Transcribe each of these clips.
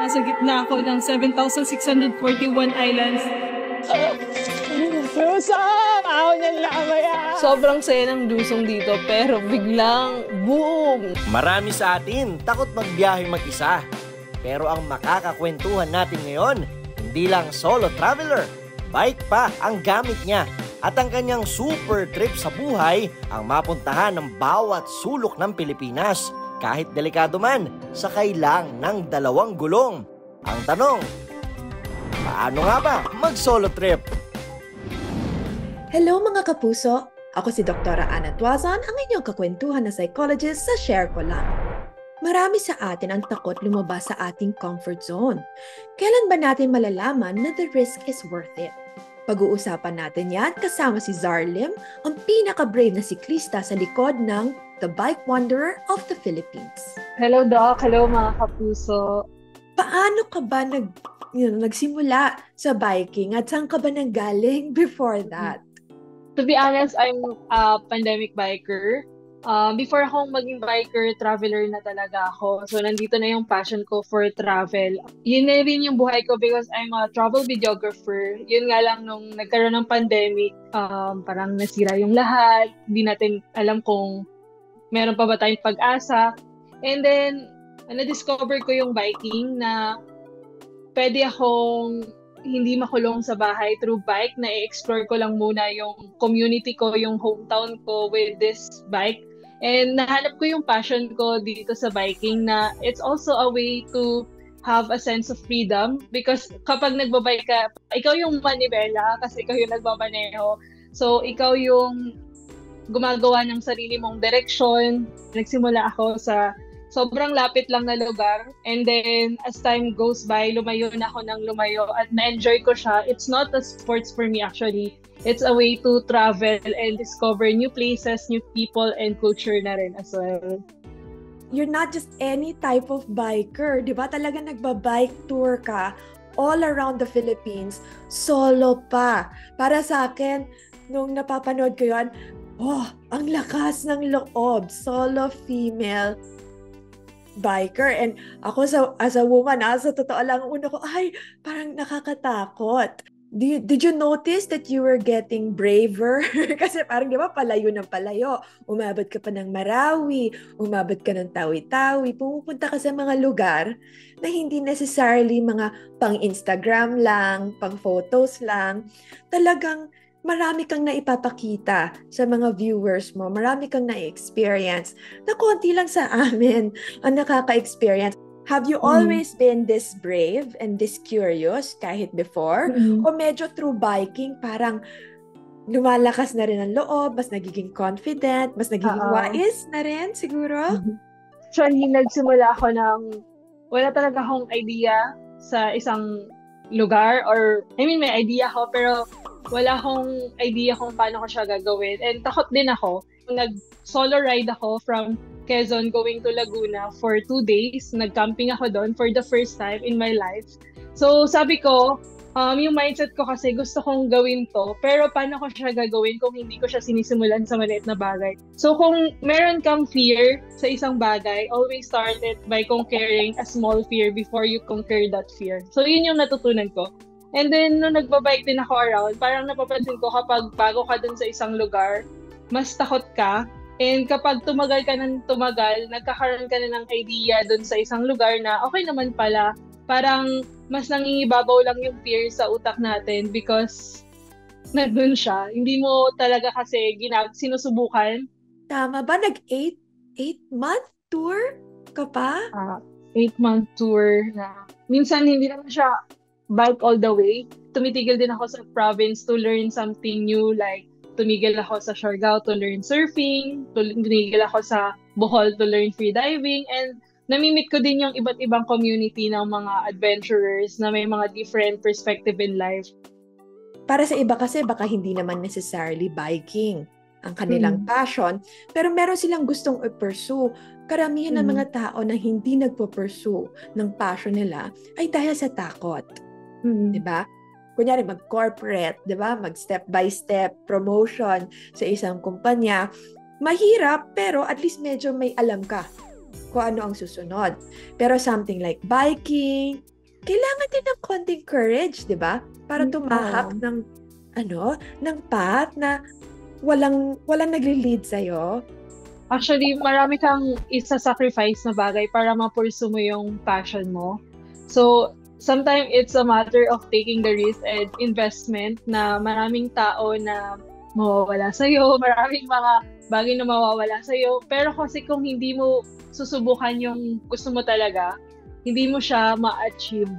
Nasa gitna ako ng 7,641 islands. Lusong! Ako niyang lamaya! Sobrang saya ng lusong dito pero biglang boom! Marami sa atin takot magbiyahe mag-isa. Pero ang makakakwentuhan natin ngayon, hindi lang solo traveler, bike pa ang gamit niya. At ang kanyang super trip sa buhay ang mapuntahan ng bawat sulok ng Pilipinas. Kahit delikado man, sakay lang ng 2 gulong. Ang tanong, paano nga ba mag-solo trip? Hello mga kapuso! Ako si Dr. Ana Tuazon, ang inyong kakwentuhan na psychologist sa Share Ko Lang. Marami sa atin ang takot lumabas sa ating comfort zone. Kailan ba natin malalaman na the risk is worth it? Pag-uusapan natin yan kasama si Zarlim, ang pinaka-brave na siklista sa likod ng The Bike Wanderer of the Philippines. Hello Doc, hello mga kapuso. Paano ka ba nagsimula sa biking at saan ka ba nanggaling before that? To be honest, I'm a pandemic biker. Before akong maging biker, traveler na talaga ako. So, nandito na yung passion ko for travel. Yun na rin yung buhay ko because I'm a travel videographer. Yun nga lang nung nagkaroon ng pandemic, parang nasira yung lahat. Hindi natin alam kung meron pa ba tayong pag-asa. And then, na-discover ko yung biking na pwede akong hindi makulong sa bahay through bike, na i-explore ko lang muna yung community ko, yung hometown ko with this bike. And nahanap ko yung passion ko dito sa biking na it's also a way to have a sense of freedom because kapag nagbabike ka, ikaw yung manibela kasi ikaw yung nagbabaneho. So, ikaw yung gumagawa ng sarili mong direction. Nagsimula ako sa sobrang lapit lang na lugar. And then, as time goes by, lumayo na ako ng lumayo at na-enjoy ko siya. It's not a sports for me actually. It's a way to travel and discover new places, new people, and culture na rin as well. You're not just any type of biker, di ba? Talaga nagba-bike tour ka all around the Philippines, solo pa. Para sa akin, nung napapanood ko yun, ang lakas ng loob, solo female biker. And ako as a woman, sa totoo lang, una ko, parang nakakatakot. Did you notice that you were getting braver? Kasi parang di ba, palayo ng palayo. Umabot ka pa ng Marawi, umabot ka ng Tawi-Tawi, pumupunta ka sa mga lugar na hindi necessarily mga pang-Instagram lang, pang-photos lang. Talagang marami kang naipapakita sa mga viewers mo, marami kang na-experience na konti lang sa amin ang nakaka-experience. Have you always been this brave and this curious kahit before? O medyo through biking, parang lumalakas na rin ang loob, mas nagiging confident, mas nagiging wais na rin siguro? Actually, nagsimula ako wala talaga akong idea sa isang lugar may idea ako pero wala akong idea kung paano ko siya gagawin. And takot din ako. Nag-solo ride ako from Quezon going to Laguna for 2 days. Nag-camping ako doon for the first time in my life. So sabi ko, yung mindset ko kasi gusto kong gawin to, pero paano ko siya gagawin kung hindi ko siya sinisimulan sa maliit na bagay? So kung meron kang fear sa isang bagay, always start it by conquering a small fear before you conquer that fear. So yun yung natutunan ko. And then, nung nagbabike din ako around, parang napapansin ko kapag bago ka dun sa isang lugar, mas takot ka. And kapag tumagal ka ng tumagal, nagkakaroon ka na ng idea dun sa isang lugar na okay naman pala, parang mas nangingibabaw lang yung fear sa utak natin because nandun siya. Hindi mo talaga kasi sinusubukan. Tama ba? Nag-8-month tour ka pa? 8-month tour na. Minsan hindi naman siya bike all the way. Tumitigil din ako sa province to learn something new, like tumigil ako sa Siargao to learn surfing, tumigil ako sa Bohol to learn freediving, and namimit ko din yung iba't ibang community ng mga adventurers na may mga different perspective in life. Para sa iba kasi, baka hindi naman necessarily biking ang kanilang passion, pero meron silang gustong i-pursue. Karamihan ng mga tao na hindi nagpo-pursue ng passion nila ay dahil sa takot. Diba? Kunyari, mag-corporate, diba? Mag-step-by-step promotion sa isang kumpanya. Mahirap, pero at least medyo may alam ka kung ano ang susunod. Pero something like biking, kailangan din ng konting courage, di ba? Para tumahak ng path na walang nagli-lead sa'yo. Actually, marami kang isa-sacrifice na bagay para ma-pursue mo yung passion mo. So, sometimes it's a matter of taking the risk and investment na maraming tao na mawawala sa'yo, maraming mga bagay na mawawala sa'yo. Pero kasi kung hindi mo susubukan yung gusto mo talaga, hindi mo siya ma-achieve.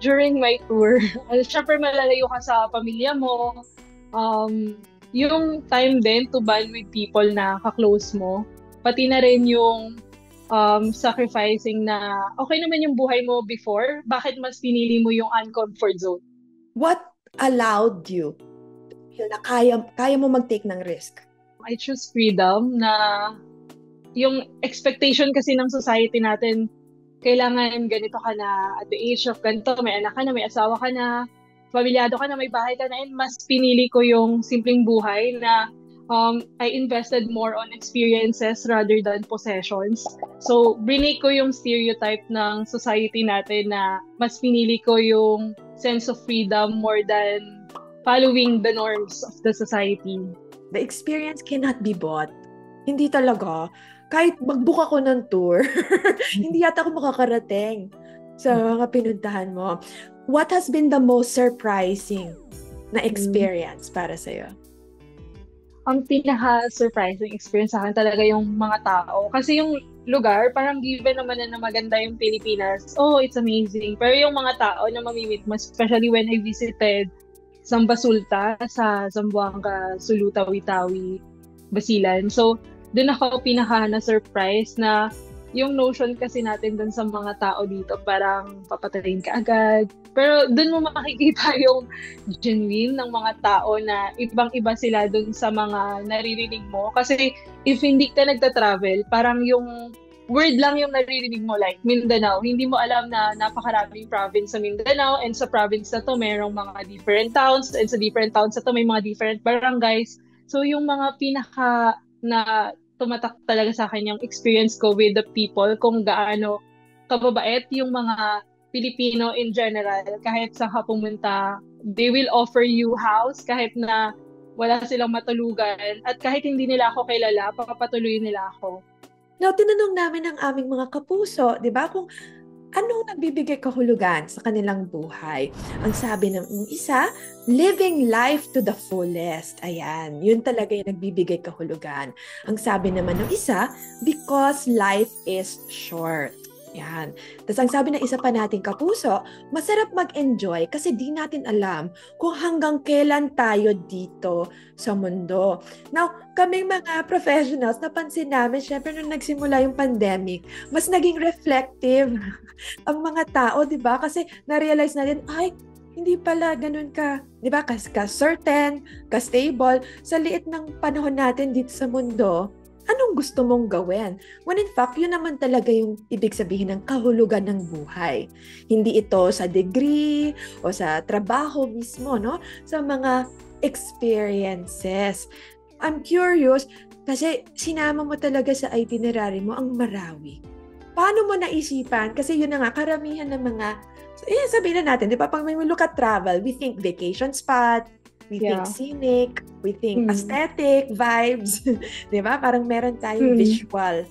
During my tour, syempre malalayo ka sa pamilya mo, yung time din to bond with people na ka-close mo, pati na rin yung sacrificing na okay naman yung buhay mo before, bakit mas pinili mo yung uncomfort zone? What allowed you na kaya mo mag-take ng risk? I choose freedom na yung expectation kasi ng society natin, kailangan ganito ka na at the age of ganito, may anak ka na, may asawa ka na, pamilyado ka na, may bahay ka na, and mas pinili ko yung simpleng buhay na I invested more on experiences rather than possessions. So, brinake ko yung stereotype ng society natin na mas pinili ko yung sense of freedom more than following the norms of the society. The experience cannot be bought. Hindi talaga. Kahit mag-book ako ng tour, hindi yata ako makakarating sa mga pinuntahan mo. What has been the most surprising na experience para sa'yo? Ang pinaka-surprising experience sa akin talaga yung mga tao. Kasi yung lugar, parang given naman na maganda yung Pilipinas. Oh, it's amazing. Pero yung mga tao na mamimit mo, especially when I visited Sambasulta sa Zamboanga, Sulu, Tawi-Tawi, Basilan. So, doon ako pinaka-na-surprise na yung notion kasi natin dun sa mga tao dito, parang papatayin ka agad. Pero dun mo makikita yung genuine ng mga tao na ibang-iba sila dun sa mga naririnig mo. Kasi if hindi ka nagta-travel, parang yung word lang yung naririnig mo, like Mindanao. Hindi mo alam na napakaraming province sa Mindanao, and sa province na to merong mga different towns, and sa different towns na to may mga different barangays. So yung mga pinaka na tumatak talaga sa akin yung experience ko with the people, kung gaano kababait yung mga Pilipino in general. Kahit saan ka pumunta, they will offer you house kahit na wala silang matulugan, at kahit hindi nila ako kilala, papatuloy nila ako. Now, tinanong namin ang aming mga kapuso, di ba, kung anong nagbibigay kahulugan sa kanilang buhay. Ang sabi ng isa, living life to the fullest. Ayan, yun talaga yung nagbibigay kahulugan. Ang sabi naman ng isa, because life is short. Yan. Tapos ang sabi ng isa pa nating kapuso, masarap mag-enjoy kasi di natin alam kung hanggang kailan tayo dito sa mundo. Now, kaming mga professionals, napansin namin, syempre nung nagsimula yung pandemic, mas naging reflective ang mga tao, di ba? Kasi na-realize natin, ay, hindi pala ganun ka, di ba? Ka-certain, ka-stable, sa liit ng panahon natin dito sa mundo. Anong gusto mong gawin? When in fact, yun naman talaga yung ibig sabihin ng kahulugan ng buhay. Hindi ito sa degree o sa trabaho mismo, no? Sa mga experiences. I'm curious, kasi sinama mo talaga sa itinerary mo ang Marawi. Paano mo naisipan? Kasi yun na nga, karamihan ng mga, sabihin na natin, di ba? Pag we look at travel, we think vacation spot, we think scenic, we think aesthetic, vibes. Di ba? Parang meron tayong visual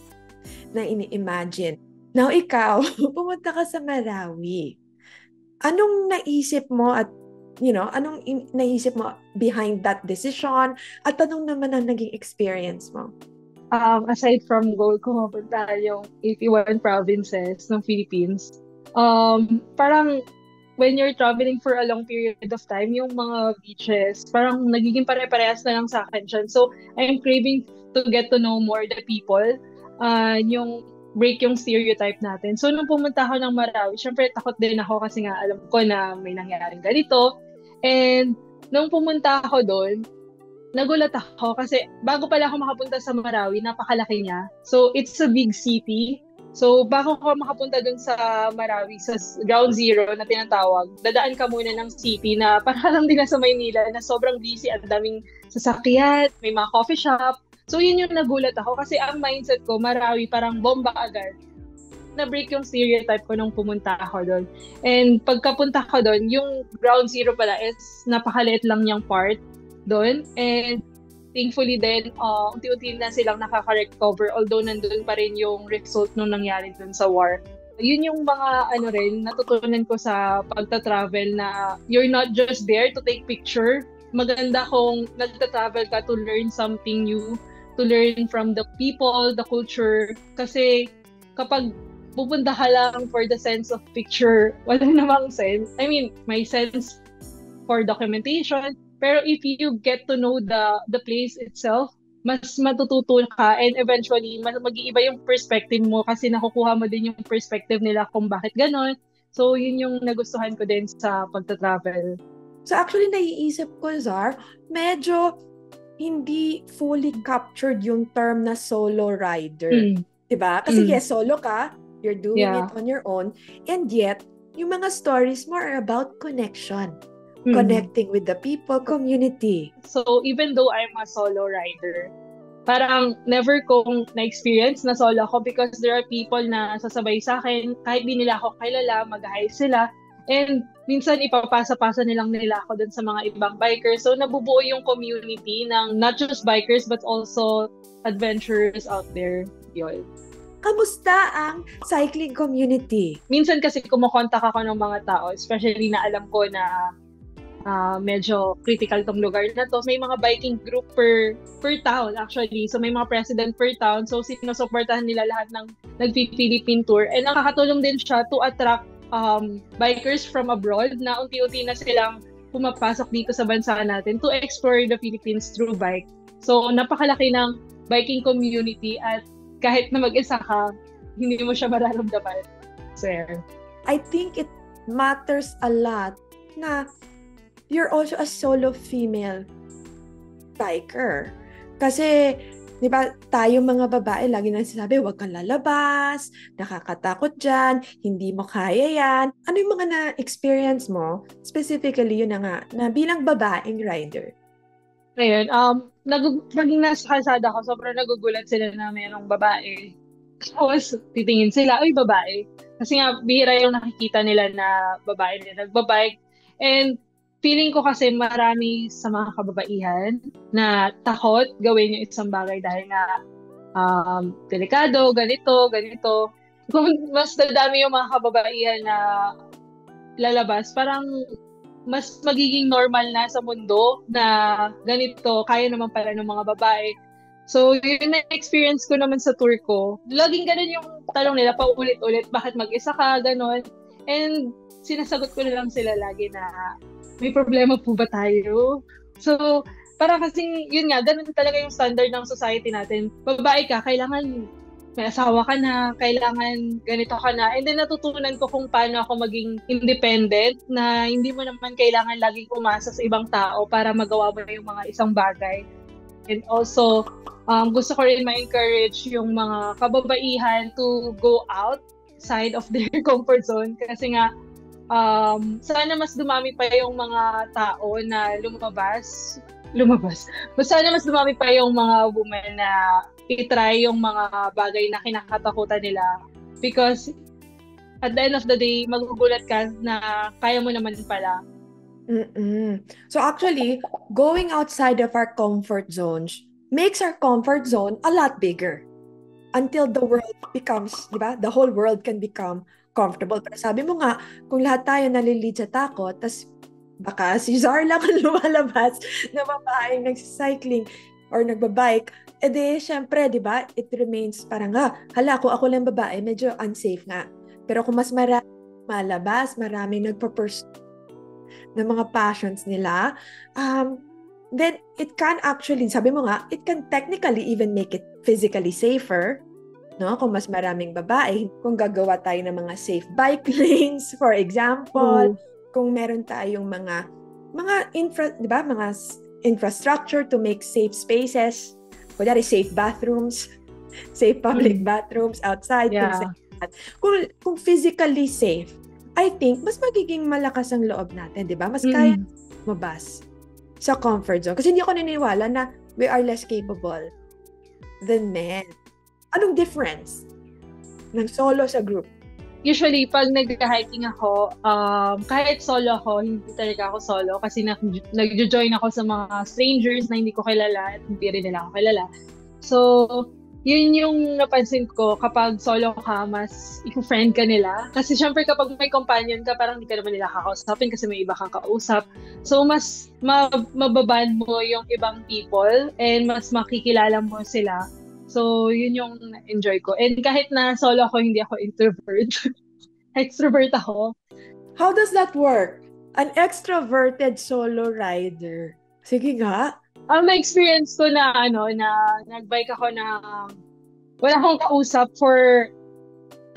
na ini-imagine. Now, ikaw, pumunta ka sa Marawi. Anong naisip mo at, anong naisip mo behind that decision? At anong naman ang naging experience mo? Aside from goal ko, mapunta yung 81 provinces ng Philippines, parang when you're traveling for a long period of time, yung mga beaches, parang nagiging pare-parehas na lang sa akin siya. So, I'm craving to get to know more the people, yung break yung stereotype natin. So, nung pumunta ako ng Marawi, syempre takot din ako kasi nga alam ko na may nangyaring ganito. And nung pumunta ako doon, nagulat ako kasi bago pala ako makapunta sa Marawi, napakalaki niya. So, it's a big city. So, bago ka makapunta dun sa Marawi, sa ground zero na tinatawag, dadaan ka muna ng city na parang din na sa Maynila na sobrang busy at daming sasakyan, may mga coffee shop. So, yun yung nagulat ako kasi ang mindset ko, Marawi parang bomba agad. na-break yung stereotype ko nung pumunta ako doon. And pagkapunta ko doon, yung ground zero pala is napakaliit lang niyang part doon. And thankfully din, unti-unti na silang nakaka-recover although nandun pa rin yung result nung nangyari doon sa war. Yun yung mga natutunan ko sa pagta-travel na you're not just there to take picture. Maganda kung nagta-travel ka to learn something new, to learn from the people, the culture. Kasi kapag pupunta ka lang for the sense of picture, wala namang sense. I mean, may sense for documentation, pero if you get to know the place itself, mas matututo ka and eventually mag-iiba yung perspective mo kasi nakukuha mo din yung perspective nila kung bakit ganon. So, yun yung nagustuhan ko din sa pagta-travel. So, actually, naiisip ko, Zar, medyo hindi fully captured yung term na solo rider. Diba? Kasi yes, solo ka, you're doing it on your own, and yet, yung mga stories mo are about connection. Connecting with the people, community. So, even though I'm a solo rider, parang never kong na-experience na solo ako because there are people na sasabay sa akin, kahit di nila ako kilala, mag-hi sila. And minsan ipapasa-pasa nila ako dun sa mga ibang bikers. So, nabubuo yung community ng not just bikers but also adventurers out there. Yun. Kamusta ang cycling community? Minsan kasi kumukontak ako ng mga tao, especially na alam ko na medyo critical tong lugar na to. May mga biking group per town actually. So may mga president per town. So sinusuportahan nila lahat ng nag-Philippine tour. And nakakatulong din siya to attract bikers from abroad na unti-unti na silang pumapasok dito sa bansa natin to explore the Philippines through bike. So napakalaki ng biking community at kahit na mag-isa ka, hindi mo siya mararamdaman. Sir. I think it matters a lot na you're also a solo female biker. Kasi, di ba, tayo mga babae, lagi nang sinasabi, huwag kang lalabas, nakakatakot dyan, hindi mo kaya yan. Ano yung mga na-experience mo? Specifically, yun na nga, na bilang babaeng rider. Ngayon, naging nasa kalsada ko, sobrang nagugulat sila na mayroong babae. Tapos, titingin sila, ay, babae. Kasi nga, bihira yung nakikita nila na babae na nagbabike. And, feeling ko kasi marami sa mga kababaihan na takot gawin yung isang bagay dahil nga delikado, ganito. Kung mas dadami yung mga kababaihan na lalabas, parang mas magiging normal na sa mundo na ganito, kaya naman pala ng mga babae. So, yun na-experience ko naman sa tour ko. Laging ganun yung talong nila, paulit-ulit, bakit mag-isa ka, ganun. And sinasagot ko na lang sila lagi na, may problema po ba tayo? So, parang kasing, yun nga, ganun talaga yung standard ng society natin. Babae ka, kailangan may asawa ka na, kailangan ganito ka na. And then natutunan ko kung paano ako maging independent, na hindi mo naman kailangan laging umasa sa ibang tao para magawa mo yung mga isang bagay. And also, gusto ko rin ma-encourage yung mga kababaihan to go outside of their comfort zone. Kasi nga, sana mas dumami pa yung mga tao na lumabas. Sana mas dumami pa yung mga women na i-try yung mga bagay na kinakatakutan nila. Because at the end of the day, magugulat ka na kaya mo naman pala. So actually, going outside of our comfort zones makes our comfort zone a lot bigger. Until the world becomes, di ba? The whole world can become comfortable. Pero sabi mo nga, kung lahat tayo nalilid sa takot, tas baka si Zar lang ang lumalabas na babaeng nagsicycling or nagbabike, edi syempre, di ba, it remains parang hala, kung ako lang babae, medyo unsafe nga. Pero kung mas marami malabas, maraming nagpo-pursue ng mga passions nila, then it can actually, sabi mo nga, it can technically even make it physically safer. No, kung mas maraming babae, kung gagawa tayo ng mga safe bike lanes, for example, kung meron tayong mga di ba, mga infrastructure to make safe spaces, kunyari safe bathrooms, safe public bathrooms outside, kung physically safe, I think mas magiging malakas ang loob natin, di ba? Mas kaya mabas sa comfort zone. Kasi hindi ako naniniwala na we are less capable than men. Anong difference? ng solo sa group? Usually, pag nag-hiking ako, kahit solo ako, hindi talaga ako solo kasi nag-join ako sa mga strangers na hindi ko kilala at hindi rin nila ako kilala. So, yun yung napansin ko kapag solo ka, mas i-friend ka nila. Kasi syempre kapag may companion ka, parang hindi ka naman nila kakausapin kasi may iba kang kausap. So, mas mababan mo yung ibang people and mas makikilala mo sila. So, yun yung enjoy ko. And kahit na solo ako, hindi ako introvert. Extrovert ako. How does that work? An extroverted solo rider. Sige nga. Na-experience ko na nag-bike ako na wala akong kausap for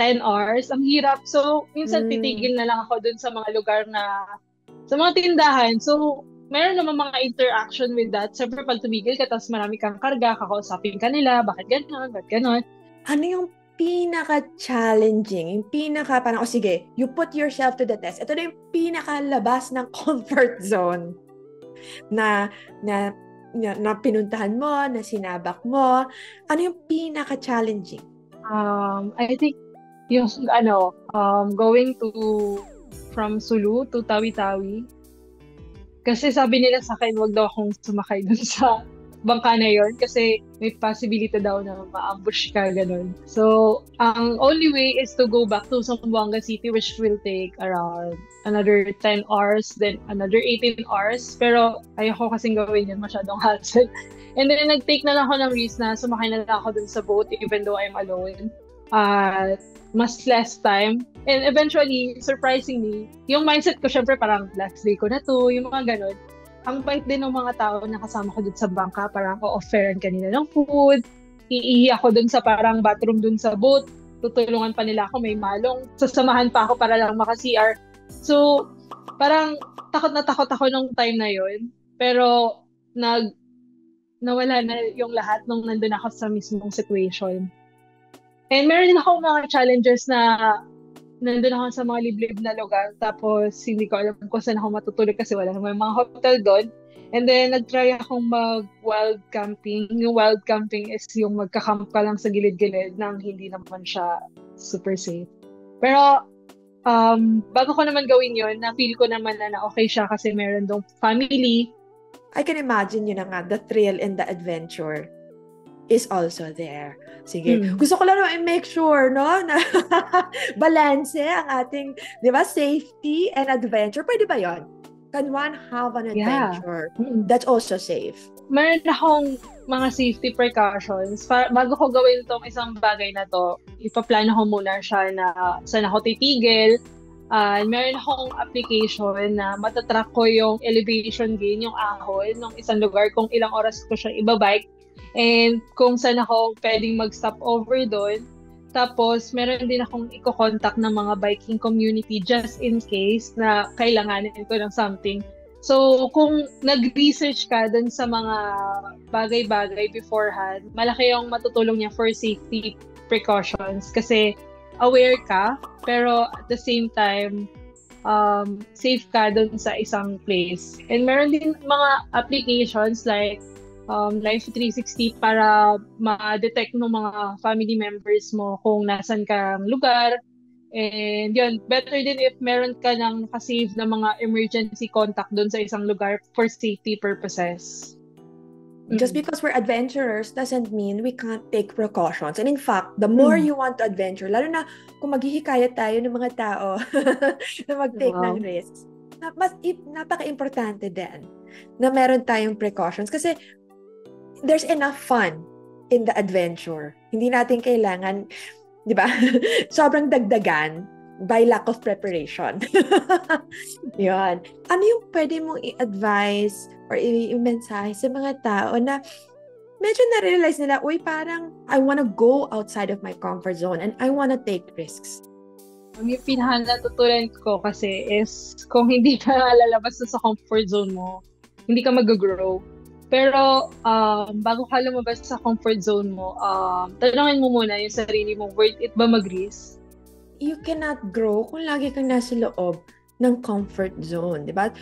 10 hours. Ang hirap. So, minsan titigil na lang ako dun sa mga lugar na, sa mga tindahan. So, meron naman mga interaction with that. Siyempre, pag tumigil ka, tapos marami kang karga, kakausapin ka nila, bakit gano'n, bakit gano'n. Ano yung pinaka-challenging, yung parang, sige, you put yourself to the test. Ito na yung pinaka-labas ng comfort zone na pinuntahan mo, na sinabak mo. Ano yung pinaka-challenging? I think, yung, going from Sulu to Tawi-Tawi. Kasi sabi nila sa akin, wag daw akong sumakay dun sa bangka na yun kasi may possibility daw na ma-ambush ka, ganun. So, ang only way is to go back to Zamboanga City, which will take around another 10 hours, then another 18 hours. Pero ayoko kasing gawin yun, masyadong hassle. And then nag-take na lang ako ng risk na sumakay na lang ako dun sa boat even though I'm alone. Mas less time. And eventually, surprisingly, yung mindset ko syempre parang last day ko na to, yung mga ganun. Ang bait din ng mga tao na kasama ko dun sa bangka, parang o-offeran kanila ng food, iihi ako dun sa parang bathroom dun sa boat, tutulungan pa nila ako, may malong, sasamahan pa ako para lang maka-CR. So, parang takot na takot ako nung time na yun, pero nawala na yung lahat nung nandun ako sa mismong situation. And meron din ako mga challenges na nandun ako sa mga liblib na lugar, tapos hindi ko alam kung saan ako matutulog kasi wala namang mga hotel doon. And then, nag-try akong mag-wild camping. Yung wild camping is yung magkakamp ka lang sa gilid-gilid nang hindi naman siya super safe. Pero, bago ko naman gawin yun, na-feel ko naman na okay siya kasi meron dong family. I can imagine yun na nga, the thrill and the adventure is also there. Sige. Gusto ko lang naman i-make sure, no, na balance ang ating, di ba, safety and adventure. Pwede ba yon? Can one have an adventure that's also safe? Meron akong mga safety precautions. Bago ko gawin tong isang bagay na to, ipaplano ko muna siya na saan ako titigil. Meron akong application na matatrack ko yung elevation gain, yung ahon ng isang lugar, kung ilang oras ko siya ibabike. And kung saan ako pwedeng mag-stop over doon. Tapos, meron din akong i-contact ng mga biking community just in case na kailanganin ko ng something. So, kung nag-research ka dun sa mga bagay-bagay beforehand, malaki yung matutulong niya for safety precautions. Kasi aware ka, pero at the same time, safe ka dun sa isang place. And meron din mga applications like Life 360 para ma-detect ng mga family members mo kung nasan kang lugar. And yun, better din if meron ka nang nakasave na mga emergency contact doon sa isang lugar for safety purposes. Just because we're adventurers doesn't mean we can't take precautions. And in fact, the more you want to adventure, lalo na kung maghihikayat tayo ng mga tao na mag-take ng risks, napaka-importante din na meron tayong precautions. Kasi there's enough fun in the adventure. Hindi natin kailangan, di ba, sobrang dagdagan by lack of preparation. Yun. Ano yung pwede mong i-advise or i-mensahe sa mga tao na medyo na-realize nila, uy, parang I wanna go outside of my comfort zone and I wanna take risks? Yung pinaka-natutunan ko kasi is kung hindi ka lalabas sa comfort zone mo, hindi ka mag-grow. Pero, bago ka lumabas sa comfort zone mo, tanongin mo muna yung sarili mo, worth it ba mag-risk? You cannot grow kung lagi kang nasa loob ng comfort zone, di ba?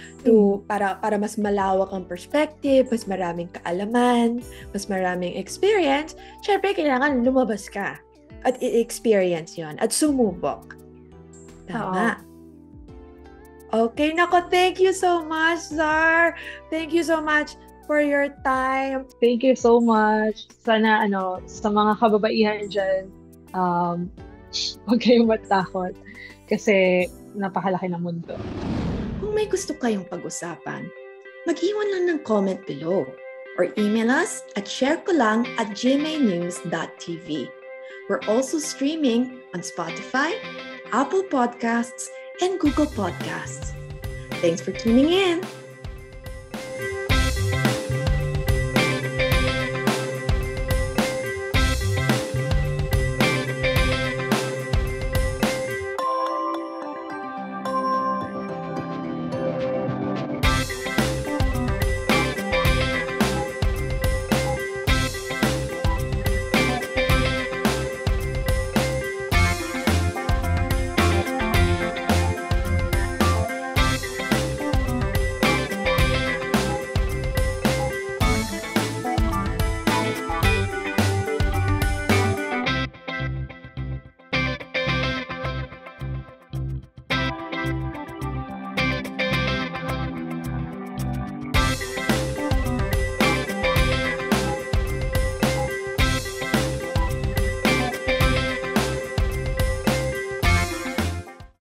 Para mas malawak ang perspective, mas maraming kaalaman, mas maraming experience, syempre kailangan lumabas ka. at i-experience yon at sumubok. Tama. Okay, nako, thank you so much, Zar. Thank you so much for your time. Thank you so much. Sana sa mga kababaihan dyan, huwag kayong matakot kasi napakalaki ng mundo. Kung may gusto kayong pag-usapan, mag-iwan lang ng comment below or email us at sharekolang@gmanews.tv. We're also streaming on Spotify, Apple Podcasts, and Google Podcasts. Thanks for tuning in.